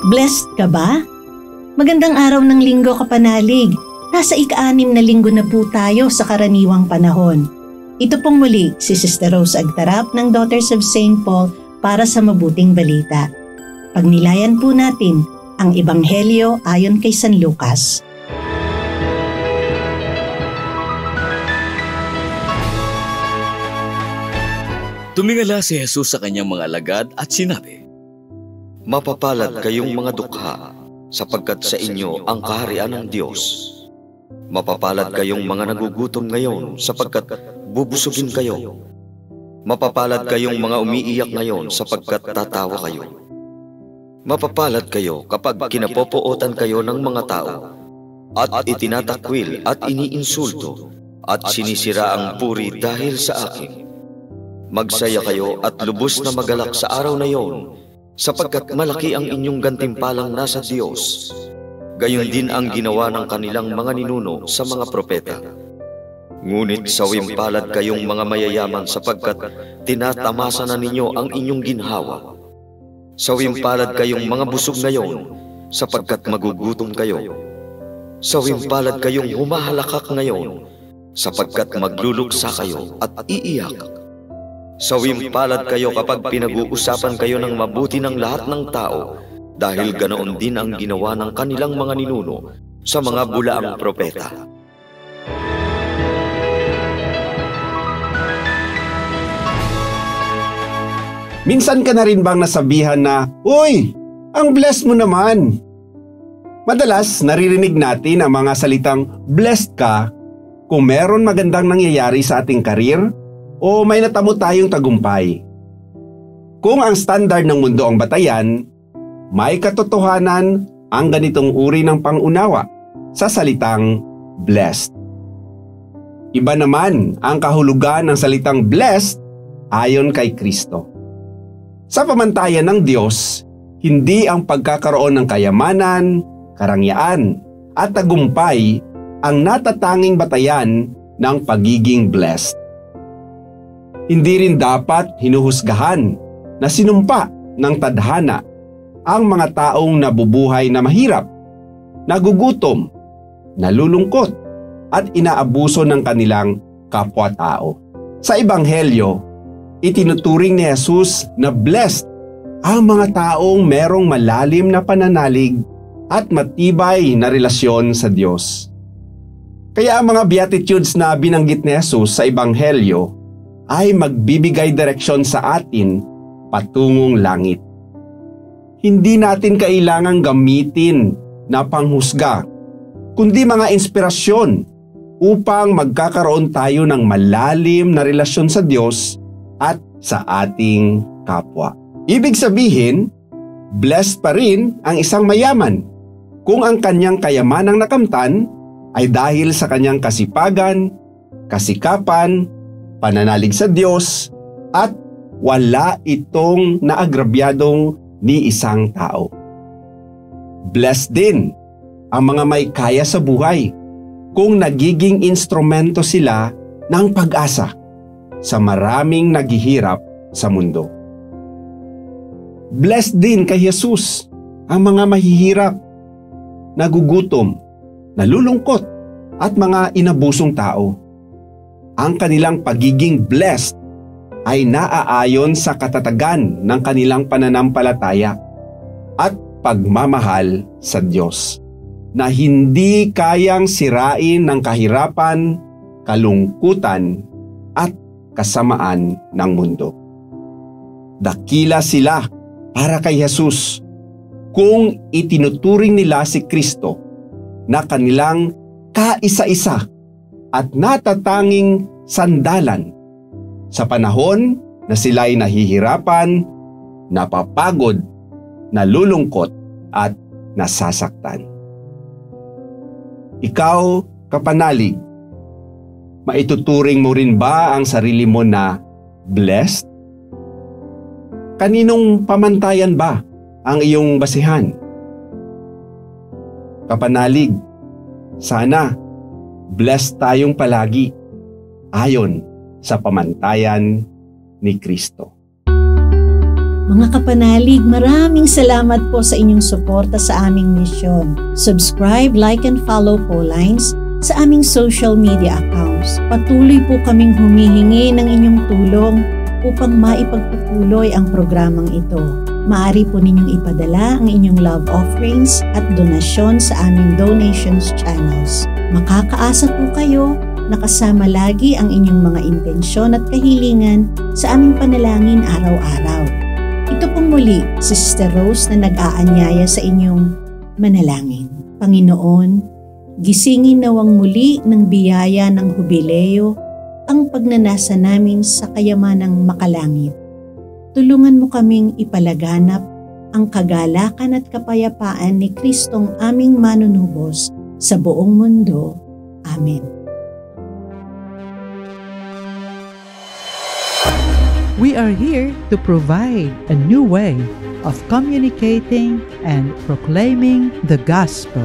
Blessed ka ba? Magandang araw ng linggo, kapanalig. Nasa ika-6 na linggo na po tayo sa karaniwang panahon. Ito pong muli si Sister Rose Agtarap ng Daughters of St. Paul para sa mabuting balita. Pagnilayan po natin ang Ebanghelyo ayon kay San Lucas. Tumingala si Jesus sa kanyang mga alagad at sinabi, "Mapapalad kayong mga dukha, sapagkat sa inyo ang kaharian ng Diyos. Mapapalad kayong mga nagugutom ngayon, sapagkat bubusugin kayo. Mapapalad kayong mga umiiyak ngayon, sapagkat tatawa kayo. Mapapalad kayo kapag kinapopootan kayo ng mga tao, at itinatakwil at iniinsulto, at sinisira ang puri dahil sa akin. Magsaya kayo at lubos na magalak sa araw na iyon, sapagkat malaki ang inyong gantimpalang nasa Diyos. Gayon din ang ginawa ng kanilang mga ninuno sa mga propeta. Ngunit sawimpalad kayong mga mayayaman, sapagkat tinatamasa na ninyo ang inyong ginhawa. Sawimpalad kayong mga busog ngayon, sapagkat magugutom kayo. Sawimpalad kayong humahalakak ngayon, sapagkat magluluksa kayo at iiyak. Sawimpalad kayo kapag pinag-uusapan kayo ng mabuti ng lahat ng tao, dahil ganoon din ang ginawa ng kanilang mga ninuno sa mga bulaang propeta. Minsan ka na rin bang nasabihan na, "Uy, ang blessed mo naman"? Madalas naririnig natin ang mga salitang blessed ka kung meron magandang nangyayari sa ating karir o may natamo tayong tagumpay. Kung ang standard ng mundo ang batayan, may katotohanan ang ganitong uri ng pangunawa sa salitang blessed. Iba naman ang kahulugan ng salitang blessed ayon kay Kristo. Sa pamantayan ng Diyos, hindi ang pagkakaroon ng kayamanan, karangyaan at tagumpay ang natatanging batayan ng pagiging blessed. Hindi rin dapat hinuhusgahan na sinumpa ng tadhana ang mga taong nabubuhay na mahirap, nagugutom, nalulungkot at inaabuso ng kanilang kapwa-tao. Sa Ebanghelyo, itinuturing ni Jesus na blessed ang mga taong merong malalim na pananalig at matibay na relasyon sa Diyos. Kaya ang mga Beatitudes na binanggit ni Jesus sa Ebanghelyo ay magbibigay direksyon sa atin patungong langit. Hindi natin kailangang gamitin na panghusga, kundi mga inspirasyon upang magkakaroon tayo ng malalim na relasyon sa Diyos at sa ating kapwa. Ibig sabihin, blessed pa rin ang isang mayaman kung ang kanyang kayamanang nakamtan ay dahil sa kanyang kasipagan, kasikapan, pananalig sa Diyos at wala itong naagrabyadong ni isang tao. Blessed din ang mga may kaya sa buhay kung nagiging instrumento sila ng pag-asa sa maraming naghihirap sa mundo. Blessed din kay Jesus ang mga mahihirap, nagugutom, nalulungkot at mga inabusong tao. Ang kanilang pagiging blessed ay naaayon sa katatagan ng kanilang pananampalataya at pagmamahal sa Diyos na hindi kayang sirain ng kahirapan, kalungkutan at kasamaan ng mundo. Dakila sila para kay Jesus kung itinuturing nila si Kristo na kanilang kaisa-isa at natatanging sandalan sa panahon na sila'y nahihirapan, napapagod, nalulungkot at nasasaktan. Ikaw, kapanalig, maituturing mo rin ba ang sarili mo na blessed? Kaninong pamantayan ba ang iyong basihan? Kapanalig, sana blessed tayong palagi ayon sa pamantayan ni Kristo. Mga kapanalig, maraming salamat po sa inyong suporta sa aming misyon. Subscribe, like, and follow po Lines sa aming social media accounts. Patuloy po kaming humihingi ng inyong tulong upang maipagpatuloy ang programang ito. Maaari po ninyong ipadala ang inyong love offerings at donasyon sa aming donations channels. Makakaasa po kayo na kasama lagi ang inyong mga intensyon at kahilingan sa aming panalangin araw-araw. Ito pong muli si Sister Rose na nag-aanyaya sa inyong manalangin. Panginoon, gisingin nawang muli ng biyaya ng hubileo ang pagnanasa namin sa kayamanang makalangit. Tulungan mo kaming ipalaganap ang kagalakan at kapayapaan ni Kristong aming manunubos sa buong mundo. Amen. We are here to provide a new way of communicating and proclaiming the gospel.